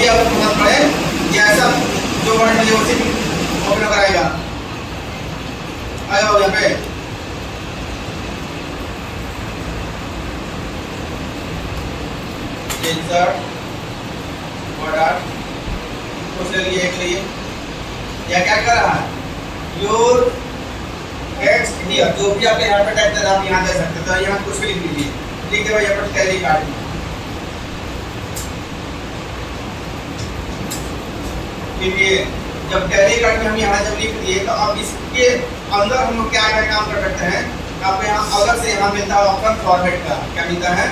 भी आपको पसंद पड़े या ऐसा जो वर्ड मिले उसी ओपन कराएगा। आ जाओ यहाँ पे इंसर्ट वर्ड आर्ट कुछ ले लिए एक लिए या क्या कर रहा है योर टेक्स्ट हियर, जो भी आपके यहाँ पे टाइप करना आप यहाँ दे सकते हैं। तो यहाँ कुछ भी लिख लीजिए, लिख के भाई यहाँ पर टैली काट दीजिए। जब टैली काट में हम यहाँ जब लिख दिए तो अब इसके अंदर हम लोग क्या क्या काम कर सकते हैं। आपको यहाँ अलग से यहाँ मिलता है ऑप्शन फॉर्मेट का, क्या मिलता है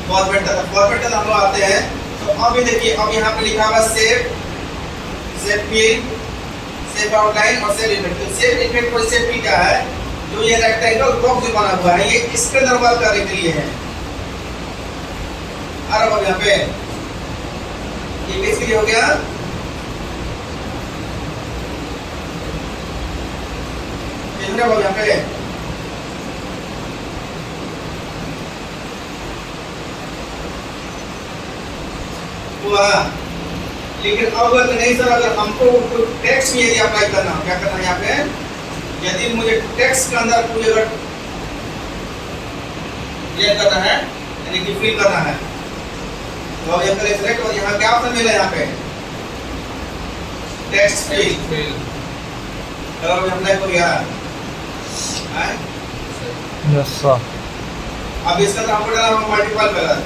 फॉर्मेट का। फॉर्मेट का हम लोग आते हैं तो अब ये देखिए, अब यहाँ पे लिखा हुआ save, save field, save outline और सेव इफेक्ट। तो सेव इफेक्ट और सेव फील्ड क्या है, जो ये रेक्टेंगल बॉक्स जो बना हुआ है ये इसके अंदर वर्क करने के लिए है। और अब यहाँ पे ये किसके लिए हो गया, यहाँ पे हुआ। लेकिन अब नहीं सर, अगर हमको टेक्स्ट में यदि अप्लाई करना, क्या करना है यहाँ पे, यदि मुझे टेक्स्ट के अंदर कोई अगर ये करना है यानी कि फिल करना है तो अब यहाँ पे सिलेक्ट और यहाँ क्या ऑप्शन मिला यहाँ पे टेक्स्ट फिल। चलो अब हमने को गया है यस सर। अब इसका नाम पड़ा हम मल्टीपल कलर।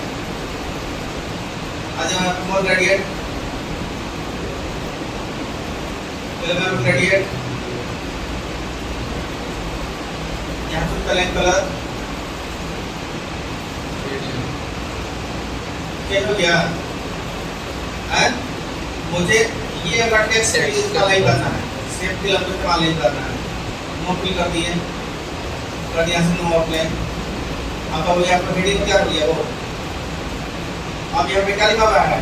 आज हम मोर ग्रेडिएंट ग्रेडिएंट यहाँ पर कलर कलर क्या हो गया है। मुझे ये अगर टेक्स्ट इस्तेमाल नहीं करना है, सेव फिल अब इस्तेमाल नहीं करना है, नो फिल कर दिए, कर दिया से नो आउटलाइन। अब यहाँ पर हेडिंग क्या हो गया वो, अब यहाँ पे क्या लिखा हुआ है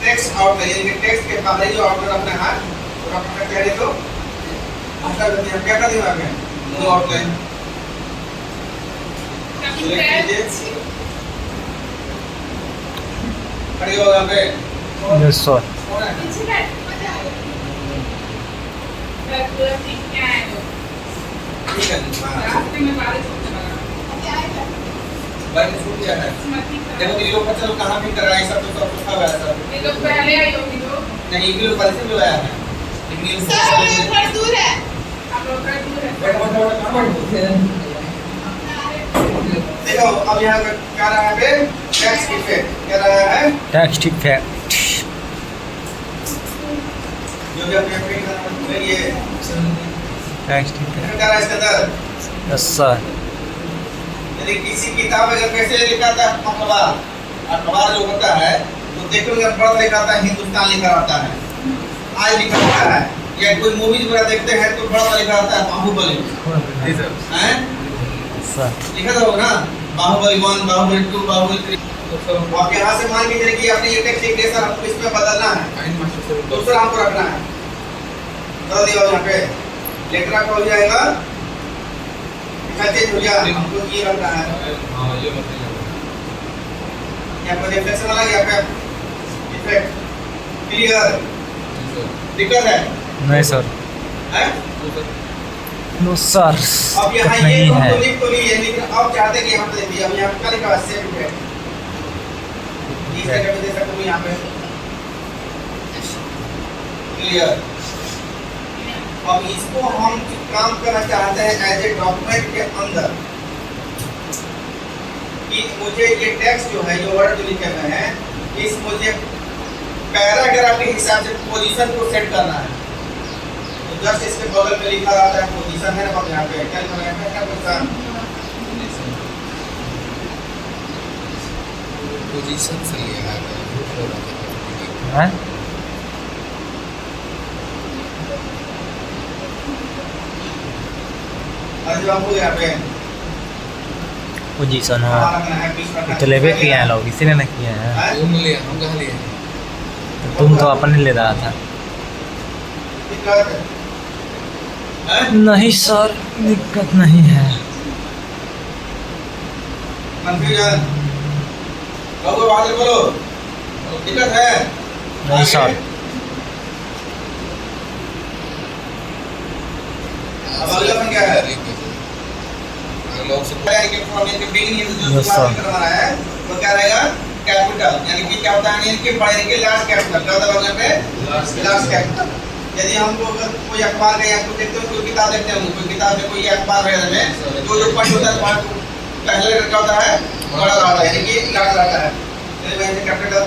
टेक्स्ट आउटलाइन, यानी कि टेक्स्ट के बाहर जो आउटलाइन अपना है वो अपना क्या है तो अच्छा करते हैं। क्या कर दिया आपने नो आउटलाइन खड़ी हो यहाँ पे यस सर। ठीक है भाई छूट गया है। देखो ये लोग बच्चे लोग कहाँ भी कर रहा है, सब तो सब कुछ हुआ है सर। ये लोग पहले आई होगी तो नहीं ये लोग पहले से भी आया है, लेकिन ये सर थोड़ा दूर है, आप लोग थोड़ा दूर है। बैठ कहाँ बैठ देखो अब यहाँ क्या रहा है पे टेक्स्ट इफेक्ट, क्या रहा है टेक्स्ट इफेक्ट, जो भी अपने अपने ये टेक्स्ट इफेक्ट क्या रहा है इसके अंदर यस सर। यदि किसी किताब अगर कैसे लिखा था अखबार, अखबार जो होता है तो देखो अगर बड़ा लिखा था हिंदुस्तान लिखा रहता है, आज लिखा होता है, या कोई मूवीज वगैरह देखते हैं तो बड़ा लिखा रहता है बाहुबली हैं सर, लिखा था होगा ना बाहुबली 1, बाहुबली 2, बाहुबली 3। आप यहाँ से मान के चलिए कि आपने ये टेक्स्ट लिख दिया सर, हमको इसमें बदलना है, दूसरा हमको रखना है, बदल दिया यहाँ पे लेटरा का हो जाएगा, चेंज हो गया, हमको ये रखना है। यहाँ पर रिफ्लेक्शन वाला यहाँ पे इफेक्ट क्लियर दिक्कत है नहीं सर, हैं? नो सर अब यहाँ ये नहीं है। तो लिख तो लिए, लेकिन अब चाहते कि यहाँ पे देखिए, अब यहाँ पे क्या लिखा है सेव इफेक्ट, इस जगह पे दे सकते हो यहाँ पे क्लियर। अब इसको हम काम करना चाहते हैं एज ए डॉक्यूमेंट के अंदर कि मुझे ये टेक्स्ट जो है, जो वर्ड जो लिखे हुए हैं, इस मुझे पैराग्राफ के हिसाब से पोजीशन को सेट करना है। तो जस्ट इसके बगल में लिखा रहता है पोजीशन है ना, अब यहाँ पे क्या लिखा है क्या पोजीशन, पोजीशन से लिया है हैं? और जो आपको यहाँ पे पोजीशन है कहाँ रखना है, बीच रखना है, तो लेवे किए हैं लोग, इसीलिए नहीं किए हैं। हैं? तुम लिया, हम कहाँ लिए? तो तुम तो अपने ले रहा था। दिक्कत है? नहीं सर दिक्कत नहीं है। कंफ्यूजन, कहो बात बोलो। दिक्कत है? नहीं आगे? सर। अब अगला वन क्या है? अगला ऑप्शन यानी कि फॉर्मूले के बिगिनिंग जो Yes, शुरुआत sir. में करवाना है वो क्या रहेगा? कैपिटल। यानी कि क्या होता है? यानी कि बड़े के लार्ज कैपिटल। क्या होता है बगल में? Large capital. यदि हमको अगर कोई अखबार का या कुछ देखते हो, कोई किताब देखते हो, कोई किताब में कोई अखबार वगैरह में तो जो पॉइंट होता है पॉइंट पहले लेटर क्या होता है? बड़ा रहता है, यानी कि लार्ज रहता है। यानी वैसे कैपिटल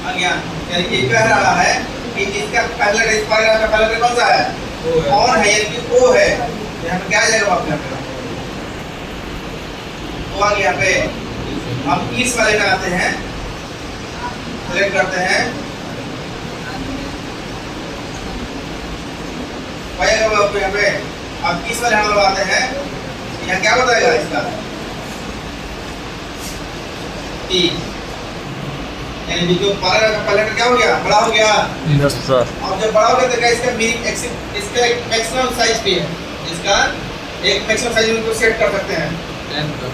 आ गया। यानी कि कह रहा है कि इसका पहला लेटर, इस पैराग्राफ का पहला लेटर कौन सा है? कौन है? यानी कि ओ है। यहाँ पे क्या आ जाएगा आपके यहाँ पे? ओ आ गया यहाँ पे। हम इस वाले में आते हैं, सेलेक्ट करते हैं, पाएगा वो आपको यहाँ पे। अब इस वाले हम आते हैं, यहाँ क्या बताएगा इसका? ई। यानी कि जो पैराग्राफ का पहला लेटर क्या हो गया? बड़ा हो गया। Yes sir. अब जब बड़ा हो गया तो क्या इसका मीनिंग इसका एक मैक्सिमम साइज भी है। इसका एक मैक्सिमम साइज में सेट कर सकते हैं। 10 का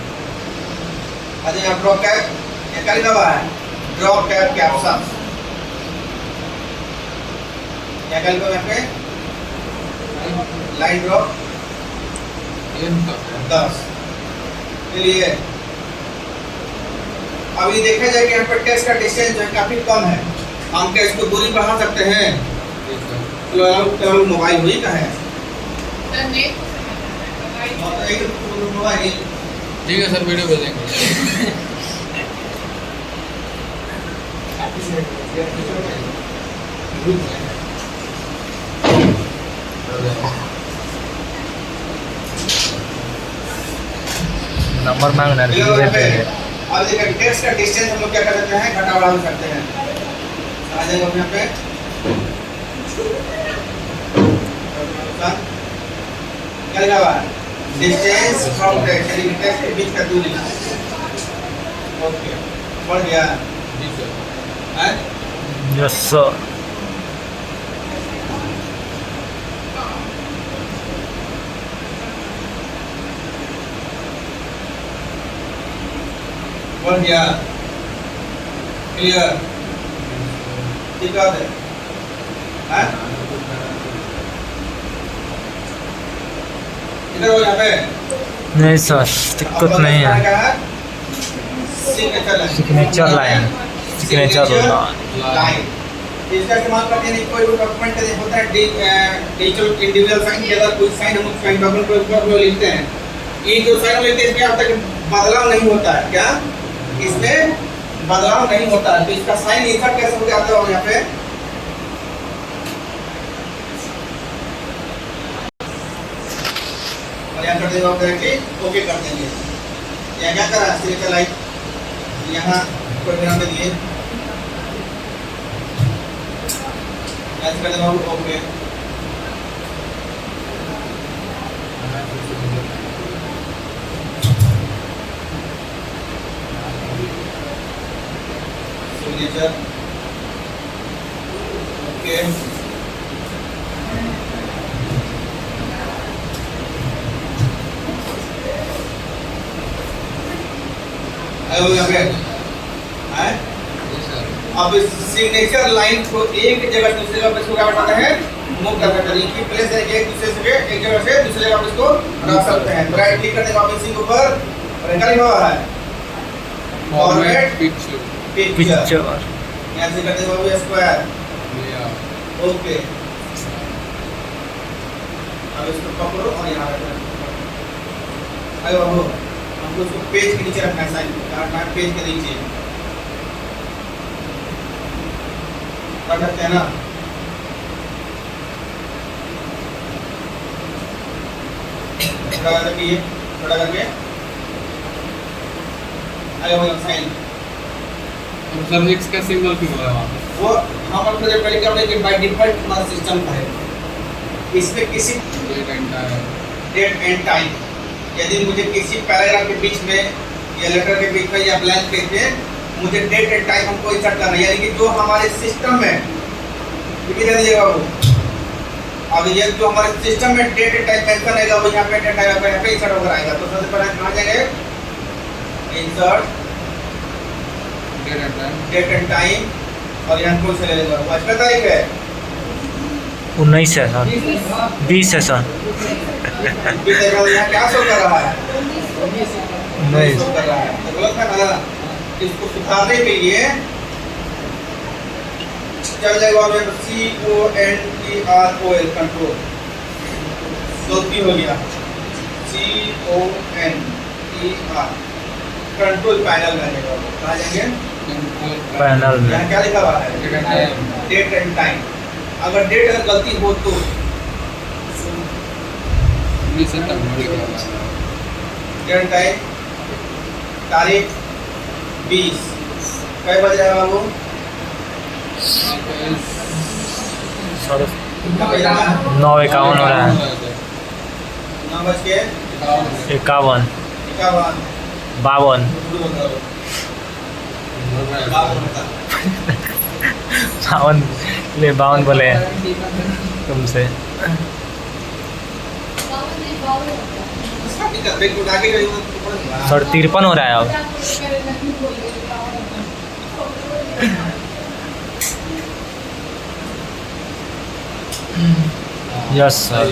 अच्छा यहाँ ड्रॉप कैप क्या लिखा हुआ है? Drop cap caption. क्या लिखा हुआ है यहाँ पे? लाइन ड्रॉप 10 का 10। चलिए अभी देखा जाए कि यहाँ पर टेक्स्ट का डिस्टेंस जो है काफी कम है। हम क्या इसको दूरी बढ़ा सकते हैं? तो मोबाइल हुई का है मोबाइल। ठीक है सर, वीडियो भेजेंगे। नंबर मांगना है, अब देते हैं। देखिए टेक्स्ट का डिस्टेंस हम लोग क्या कर सकते हैं? घटा बढ़ा भी सकते हैं। आ जाएगा अपने यहाँ पे क्या लिखा हुआ है? डिस्टेंस फ्रॉम टेक्स्ट, यानी कि टेक्स्ट के बीच का दूरी। ओके, बढ़ गया है? Yes sir. बढ़ गया। क्लियर? दिक्कत है? हैं? इधर हो यहाँ पे। नहीं सर, दिक्कत नहीं है। क्या है? Signature line. Signature line. Signature line. इसका इस्तेमाल करते हैं कोई भी डॉक्यूमेंट का होता है डिजिटल इंडिविजुअल साइन के अगर कोई साइन हम साइन डॉक्यूमेंट को लिखते हैं, ये जो साइन लिखते हैं इसमें क्या होता है कि बदलाव नहीं होता है। क्या इसमें बदलाव नहीं होता है? तो इसका साइन इंसर्ट कैसे हो जाता है यहाँ पे? और यहाँ कर देंगे आप डायरेक्टली ओके कर देंगे। यहाँ क्या करा? सिलेक्ट लाइन, यहाँ कोई ध्यान दिए, ऐसे कर देंगे ओके। Signature okay. आयो यहाँ पे है। अब सिग्नेचर लाइन को एक जगह से दूसरी जगह पे इसको क्या करते हैं? मूव कर सकते हैं। इनकी प्लेस है एक दूसरे से एक जगह से दूसरी जगह पे इसको रख सकते हैं। राइट क्लिक करने के बाद इसी के ऊपर और क्या लिखा हुआ है? Format picture. यहाँ से करते हैं स्क्वायर ओके। अब इसको पकड़ो और यहाँ रखो। अरे बाबू हमको इसको पेज के नीचे रखना है, साइन रखना है पेज के नीचे रख सकते हैं ना? थोड़ा करके ये थोड़ा करके आगे वो साइन सर एक्स का सिंबल क्यों है वहाँ पे? वो हम अपने जब पहले क्या बोले कि बाय डिफॉल्ट हमारा सिस्टम है इसमें किसी डेट एंड टाइम, यदि मुझे किसी पैराग्राफ के बीच में या लेटर के बीच में या ब्लैंक पेज में मुझे डेट एंड टाइम हमको इंसर्ट करना है, यानी कि जो हमारे सिस्टम में कितनी दे दीजिएगा वो। अब ये जो हमारे सिस्टम में डेट एंड टाइम मेंशन रहेगा वो यहाँ पे डेट टाइम यहाँ पे इंसर्ट होकर आएगा। तो सबसे पहले कहाँ जाएंगे? इंसर्ट डेट एंड टाइम और यहाँ कौन सा ले लेगा? आज का तारीख है 19 है सर, 20 है सर। यहाँ क्या शो कर रहा है? नहीं शो कर रहा है तो गलत है ना। इसको सुधारने के लिए चल जाएगा CONTROL कंट्रोल गलती हो गया। CONTR कंट्रोल पैनल में जाएगा। कहाँ जाएंगे? पैनल में। यहाँ क्या लिखा हुआ है? Date and time. अगर डेट अगर गलती हो तो डेट एंड टाइम तारीख 20 कई बज रहा है बाबू? सर कितना बज रहा है? 9:51 हो रहा है। 9:51 51 52 52 ले 52 बोले तुमसे। सर 53 हो रहा है अब। यस सर,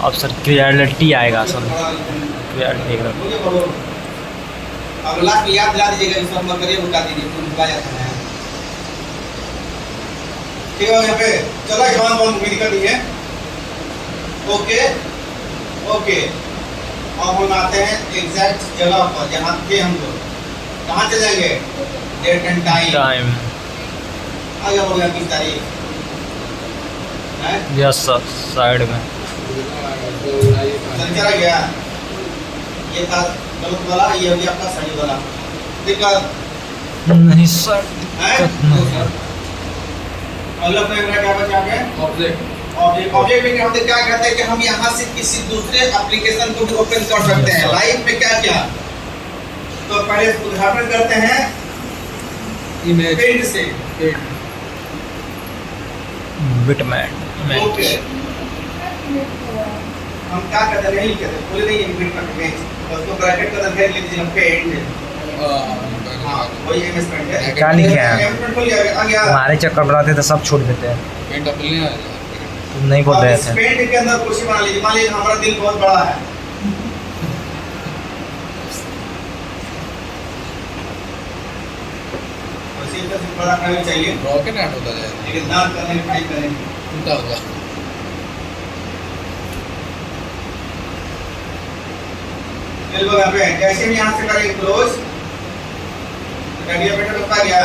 अब सर क्लियरिटी आएगा सर, क्लियरिटी एकदम। अब लास्ट में याद दिला दीजिएगा, इस नंबर करिए बता दीजिए तो भुला जाता है। ठीक है यहाँ पे चलो जवान बहुत उम्मीद कर दी है। ओके ओके अब हम आते हैं एग्जैक्ट जगह पर जहाँ थे हम लोग। कहाँ चले जाएंगे? Date and time. आगे हो गया 20 तारीख। यस सर, साइड में चला गया। ये था गलत वाला, ये हो गया आपका सही वाला। दिक्कत नहीं सर, है? अगला प्रयोग क्या बचा है? ऑब्जेक्ट ऑब्जेक्ट में हम क्या कहते हैं कि हम यहाँ से किसी दूसरे एप्लीकेशन को भी ओपन कर सकते हैं। लाइव में क्या क्या तो पहले उदाहरण करते हैं इमेज पेंट से। बिटमैप ओके हम क्या कहते हैं? नहीं कहते, बोले नहीं बिटमैप इमेज, उसको ब्रैकेट का अंदर लिख दीजिए पेंट। हाँ वही इमेज पेंट है। क्या लिखे हैं? पेंट खोल गया आ गया। हमारे चक्कर बनाते तो सब छोड़ देते हैं, पेंट अपने नहीं आएगा। तुम नहीं बोल अब रहे इस थे। पेंट के अंदर कुर्सी बना लीजिए। मान लीजिए हमारा दिल बहुत बड़ा है, उसी तरह से बड़ा करना चाहिए, रॉकेट ऐड होता जाएगा, लेकिन दांत करने में टाइम करेंगे। उल्टा होगा। दिल बना पे जैसे भी यहाँ से करेंगे क्लोज, डायमीटर होता गया।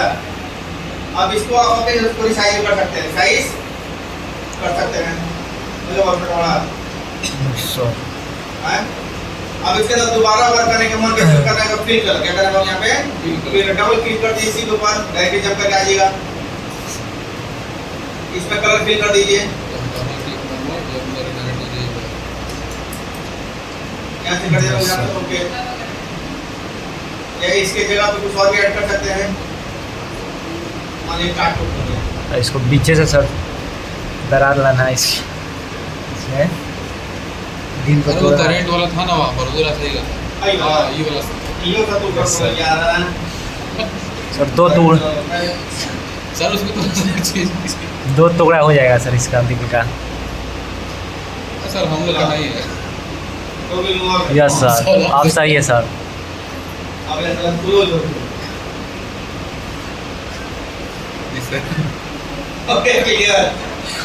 अब इसको आप अपने इसको साइज कर सकते हैं, साइज कर सकते हैं। मतलब बहुत बड़ा है। अब इसके अंदर दोबारा वर्क करने के मन कैसे करना है? फिल कर क्या करना है? यहाँ पे फिल डबल क्लिक कर दीजिए इसी के ऊपर, डायरेक्ट जंप करके आ जाएगा। इसमें कलर फिल कर दीजिए। यहाँ से कर दिया यहाँ पे ओके। या इसके जगह पे कुछ और भी ऐड कर सकते हैं। मान लीजिए काट को इसको पीछे से सर दरार लाना है इसमें दिन को वो थोड़ा। करंट वाला था ना वहाँ पर, वो वाला सही लगा। आई हाँ वाला ये वाला सही। ये का तो कर यार सर सर उसको तो चीज दो टुकड़ा हो जाएगा सर इसका दिल का। सर हम लोग का नहीं है। तो भी लूंगा। यस सर, आप सही है सर। अब ये साला क्लोज हो गया। Okay clear.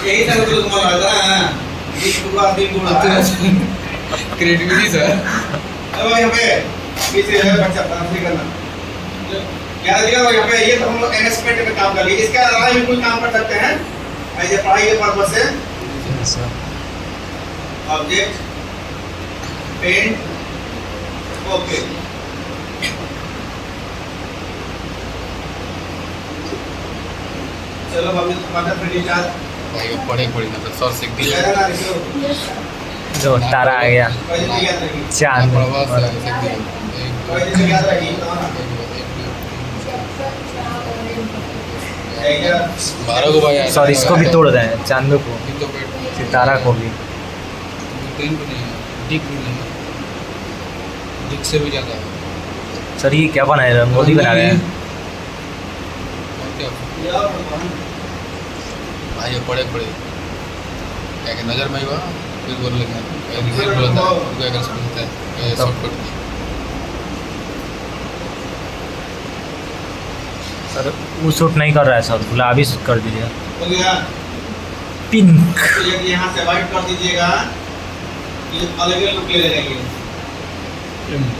यही सब तो तुम्हारा लग रहा है। इस टुकड़ा दिल टुकड़ा है। Creativity sir. अब यहाँ पे पीछे है बच्चा ट्रांसफर करना। याद रखिएगा यहाँ पे ये तो हम लोग एनएसपेट में काम कर लिए। इसके अलावा भी कोई काम कर सकते हैं ऐसे पढ़ाई के पर्पज से। Yes sir, object paint okay. चलो अभी टमाटर फ्री चार भाई वो पढ़े पढ़ी ना सर सीख दिया। ज्यादा ना लिखो। जो तारा आ गया पहले तो याद रखिए। चांद। पढ़वा सर सीख दिया। पहले तो याद रखिए तो ना। 12 को भाई सर इसको भी तोड़ रहे हैं, चांद को, सितारा को भी। ट्रेन भी नहीं है, डिक भी नहीं है, डिक से भी ज़्यादा है। सर ये क्या बना है? रंगोली बना रहे हैं। क्या या भगवान भाई ये पड़े क्या कि नजर में ही हुआ फिर बोलने लगे नहीं बोला था उनको अगर समझता है शॉर्टकट की सर वो शूट नहीं कर रहा है सर, गुलाबी शूट कर दीजिए। हो गया। पिंक। तो ये यहाँ से वाइट कर दीजिएगा, ये अलग अलग लुक ले लेंगे।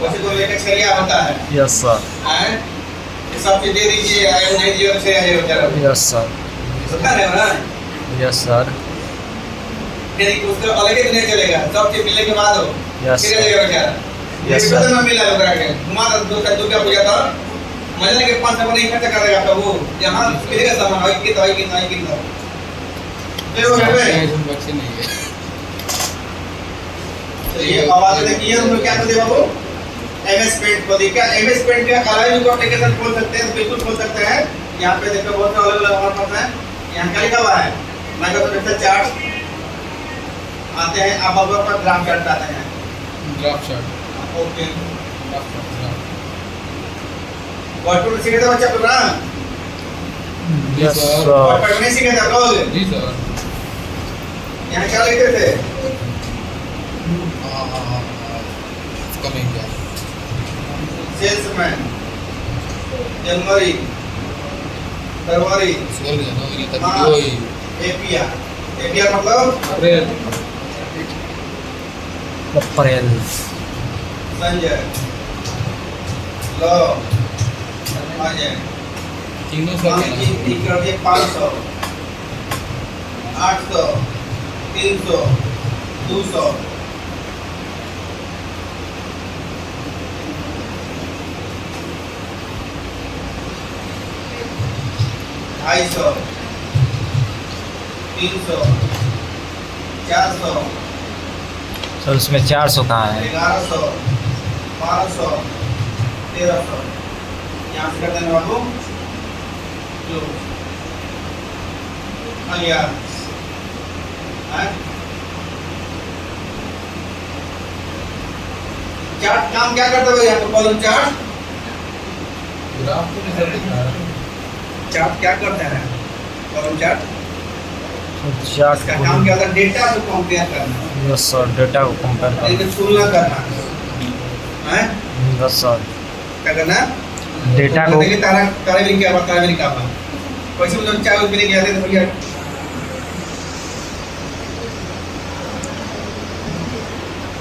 वैसे तो लेकर छरिया होता है। Yes sir. हैं? ये सब चीज दे दीजिए, आयो नहीं दिए तो छरिया हो जाएगा। Yes sir. समझा रहे हो ना? Yes sir. फिर उसको अलग ही नहीं चलेगा, सब चीज मिलने के बाद हो। यस फिर सर। जाएगा बेचारा। यस ये सर। तो ना मिला लोग आके। घुमा दो दुर्गा पूजा था। मजा के 5 रुपए नहीं खर्च करेगा तो वो यहाँ मिलेगा सामान आई की दवाई की तो ऐसे बच्चे नहीं है तो ये आवाज देखिए हम लोग क्या करते हैं बाबू एमएस पेंट को देखिए एमएस पेंट का अलग भी एप्लीकेशन खोल सकते हैं, बिल्कुल खोल सकते हैं। यहाँ पे देखो बहुत सारे अलग अलग हमारे पास है। यहाँ क्या लिखा हुआ है माइक्रोसॉफ्ट एक्सेल चार्ट आते हैं, आप अब पर ग्राफ चार्ट आते हैं। Draft shot okay draft word में सीखे थे बच्चा लोग ना, यस सर। वर्ड में सीखे थे आप लोग। जी सर यहाँ क्या लिखते थे हाँ कमिंग क्या सेल्समैन जनवरी फरवरी सोल जनवरी तक हाँ। वही एपीआर एपीआर मतलब अप्रैल अप्रैल। संजय लो अजय तीनों हम सब की कर दिए 500 800 300 200 250 300 400 सर उसमें 400 कहाँ है? 1100 1200 1300 यहाँ से कर देना बाबू लो आ गया चार्ट काम क्या करता है यहाँ पे कॉलम चार्ट ग्राफ तो नहीं सर दिख रहा है चार्ट क्या करता है कॉलम चार्ट चार्ट इसका काम क्या होता है डेटा को कंपेयर करना यस सर, डेटा को कंपेयर यानी करना। कि तुलना करना हैं यस सर। क्या करना डेटा को देखिए तारा तारा भी क्या तारा भी क्या वैसे मतलब चाय पीने गया थे तो भैया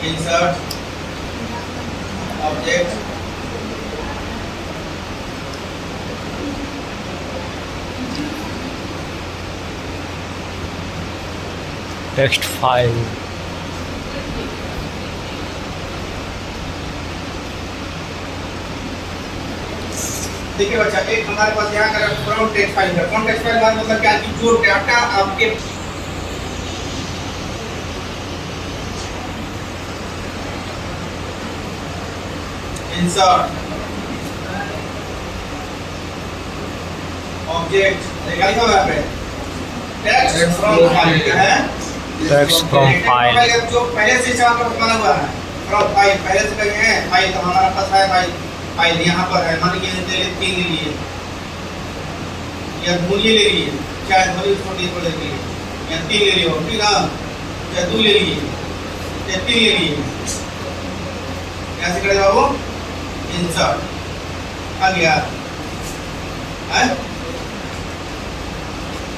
इंसर्ट ऑब्जेक्ट टेक्स्ट फाइल। देखिए बच्चा एक हमारे पास यहाँ का फ्रॉम टेक्स्ट फाइल है। फ्रॉम टेक्स्ट फाइल मतलब क्या कि जो डाटा आपके इंसर्ट ऑब्जेक्ट देखा लिखा हुआ है टेक्स्ट फ्रॉम फाइल क्या है टेक्स्ट फ्रॉम फाइल। जो पहले से आपका बना हुआ है फ्रॉम फाइल पहले से कहीं है फाइल तो हमारा पास है फाइल यहाँ पर है मान लीजिए 3 ले लिए या 2 ले लिए शायद बड़ी छोटी को ले लिए या 3 ले लिए ठीक है या 2 ले लिए या 3 ले लिए कैसे करें बाबू इंसर्ट आ गया है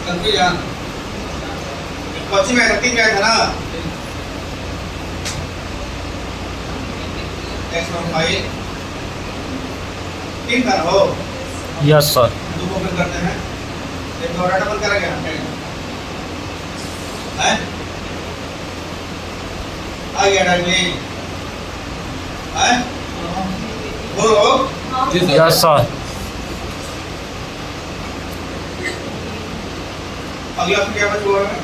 कंफ्यूजन पश्चिम में 3 में था ना टेक्स्ट फ्रॉम फाइल 3 था हो यस सर। दो ओपन करते हैं एक दो डाटा बंद करा गया है आ गया डाटा है बोलो जी सर यस सर। अगला क्या बचा है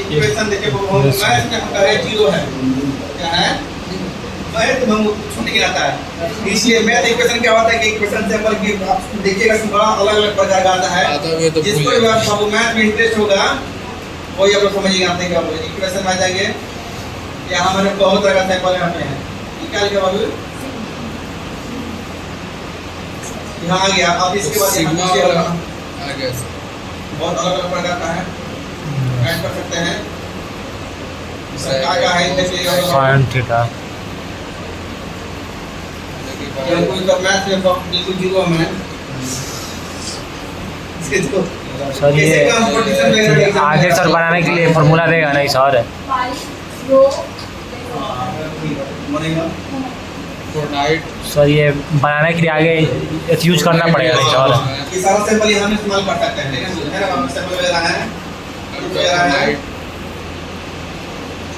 इक्वेशन देखिए बहुत मैथ में हम कह रहे 0 है क्या है मैथ में हम छूट गिराता है इसलिए मैथ इक्वेशन क्या होता है कि इक्वेशन से की आप देखिएगा कि बड़ा अलग-अलग प्रकार का आता है जिसको भी आप सब मैथ में इंटरेस्ट होगा वही आप लोग समझिएगा आपने क्या बोले इक्वेशन में आ जाएंगे यहाँ हमारे बहुत तरह का सैंपल यहाँ पे है ये क्या लिखा बाबू यहाँ आ गया अब इसके बाद सिग्मा आगे से बहुत अलग अलग प्रकार का है, ऐड कर सकते हैं। सरकार का है जैसे साइन थीटा। अगर कोई का मैथ में बिल्कुल जीरो में इसके तो सर ये कैसे कंपटीशन में आगे सर बनाने के लिए फॉर्मूला देगा नहीं सर? बनेगा। फोर्टनाइट सर ये बनाने के लिए आगे यूज करना पड़ेगा नहीं सर? ये सारा सैंपल हम इस्तेमाल कर सकते हैं, लेकिन है ना हम सैंपल वगैरह है, फोर्टनाइट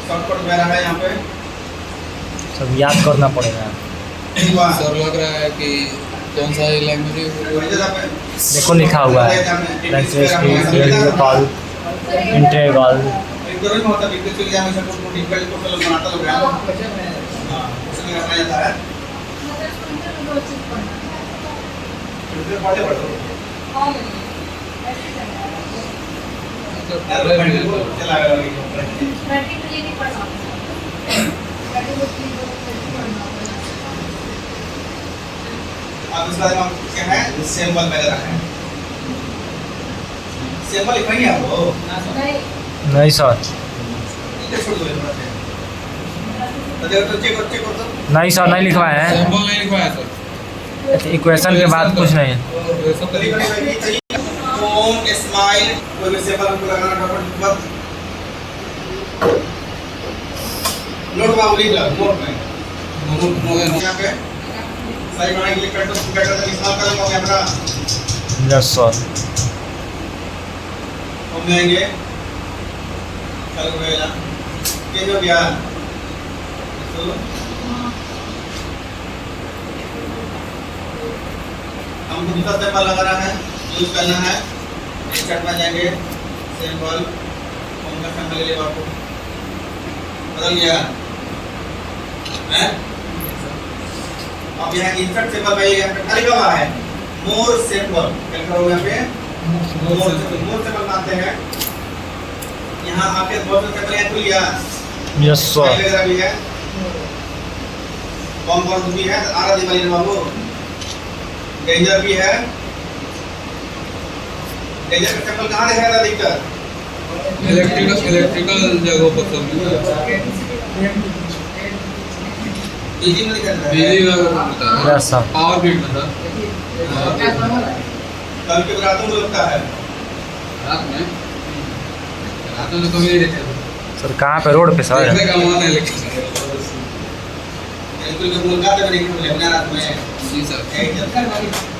शॉर्टकट वगैरह है यहाँ पे। सब याद करना पड़ेगा। ठीक बात। सर लग रहा है कि कौन सा लैंग्वेज है देखो लिखा हुआ है इंटीग्रल। इंटरव्यू में होता है बिल्कुल एग्जाम में सब कुछ डिफिकल्ट क्वेश्चन बनाता लोग हैं। हां उसमें करना जाता है। फिर पढ़ते पढ़ते चला गया अब इस बारे में क्या है सिंबल वगैरह है। सिंबल लिखा नहीं है वो नहीं सर, छोड़ दो तो चेक कर दो। नहीं सर नहीं लिखवाए हैं। सिंबल नहीं लिखवाया सर। इक्वेशन के बाद कुछ नहीं। फोन स्माइल कोई भी सिंबल हमको लगाना डॉट नोट बाबू लिख लो नोट में यहाँ पे सही बनाने के लिए कट इस्तेमाल करूँगा मैं अपना यस सर। हम जाएंगे चलो भैया ये जो भैया तो हमको दूसरा सिंबल लगाना है, यूज करना है। इंसर्ट में जाएंगे सिंबल होम का सिंबल ले लो आपको बदल गया है। अब यहाँ इंसर्ट सिंबल में यहाँ पे खाली कहाँ है मोर सिंबल क्या करो यहाँ पे मोर सिंबल आते हैं। यहाँ आपके बहुत से सिंबल यहाँ खुल गया। Yes sir. वगैरह भी है बम भी है आरा दिवाली बाबू डेंजर भी है। डेंजर का सिंबल कहाँ दिखाया था अधिकतर इलेक्ट्रिकल जगहों पर सब इजी में दिखाया था बिजली वाला होता है। Yes sir. पावर ग्रिड में था कल के रातों में लगता है। रात में तो कभी नहीं देखे सर कहाँ पे? रोड पे सर? देखने का मन है लेकिन बिल्कुल के मुलाकात में नहीं खुले अपना रात में जी सर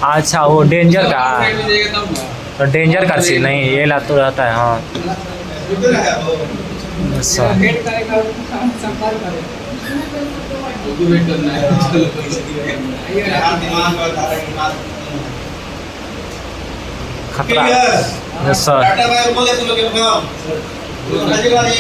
अच्छा वो डेंजर का साइड में जाएगा तब ना तो डेंजर का सीन नहीं ये ला तो रहता है। हाँ बिल्कुल है वो यस सर। वो भी वेट करना है चलो यहाँ दिमाग और धारा की बात खतरा। Clear yes sir. डाटा बाय बोले तुम लोग के काम हाजिर वाली